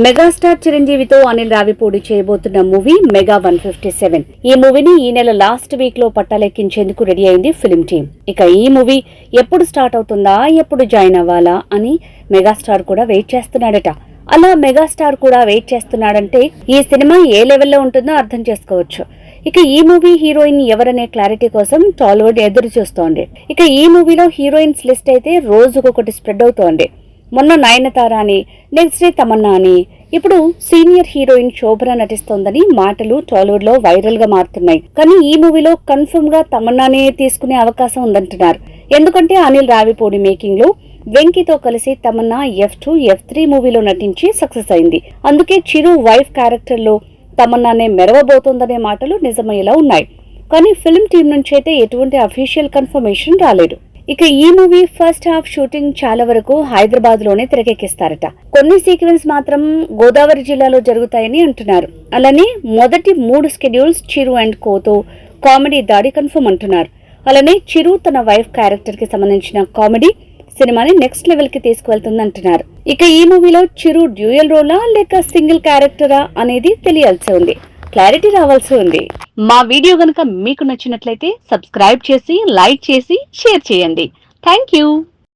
Megastar చిరంజీవితో Anil Ravipudi చేయబోతున్న movie mega 157. ఈ మూవీని ఈ నెల లాస్ట్ వీక్ లో పట్టాలెక్కించేందుకు రెడీ అయింది ఫిల్మ్ టీమ్. ఇక ఈ మూవీ ఎప్పుడు స్టార్ట్ అవుతుందా, ఎప్పుడు జాయిన్ అవ్వాలా అని మెగాస్టార్ కూడా వెయిట్ చేస్తున్నాడట. అలా మెగాస్టార్ కూడా వెయిట్ చేస్తున్నాడంటే ఈ సినిమా ఏ లెవెల్లో ఉంటుందో అర్థం చేసుకోవచ్చు. ఇక ఈ మూవీ హీరోయిన్ ఎవరనే క్లారిటీ కోసం టాలీవుడ్ ఎదురు చూస్తోంది. ఇక ఈ మూవీలో హీరోయిన్స్ లిస్ట్ అయితే రోజుకొకటి స్ప్రెడ్ అవుతోంది. మొన్న నయనతార అని, నెక్స్ట్ డే తమన్నా అని, ఇప్పుడు సీనియర్ హీరోయిన్ శోభన నటిస్తోందని మాటలు టాలీవుడ్ లో వైరల్ గా మారుతున్నాయి. కానీ ఈ మూవీలో కన్ఫర్మ్ గా తమన్నానే తీసుకునే అవకాశం ఉందంటున్నారు. ఎందుకంటే అనిల్ రావిపూడి మేకింగ్ లో వెంకీతో కలిసి తమన్నా F2, F3 మూవీలో నటించి సక్సెస్ అయింది. అందుకే చిరు వైఫ్ క్యారెక్టర్ లో తమన్నానే మెరవబోతోందనే మాటలు నిజమయ్యేలా ఉన్నాయి. కానీ ఫిల్మ్ టీం నుంచి అయితే ఎటువంటి అఫీషియల్ కన్ఫర్మేషన్ రాలేదు. ఇక ఈ మూవీ ఫస్ట్ హాఫ్ షూటింగ్ చాలా వరకు హైదరాబాద్ లోనే తెరకెక్కిస్తారట. కొన్ని సీక్వెన్స్ మాత్రం గోదావరి జిల్లాలో జరుగుతాయని అంటున్నారు. అలానే మొదటి 3 స్కెడ్యూల్స్ చిరు అండ్ కోతో కామెడీ దాడి కన్ఫర్మ్ అంటున్నారు. అలానే చిరు తన వైఫ్ క్యారెక్టర్ కి సంబంధించిన కామెడీ సినిమాని నెక్స్ట్ లెవెల్ కి తీసుకువెళ్తుంది అంటున్నారు. ఇక ఈ మూవీలో చిరు డ్యూయల్ రోలా లేక సింగిల్ క్యారెక్టరా అనేది తెలియాల్సి ఉంది. క్లారిటీ రావాల్సి ఉంది. మా వీడియో గనుక మీకు నచ్చినట్లయితే సబ్స్క్రైబ్ చేసి, లైక్ చేసి, షేర్ చేయండి. Thank you.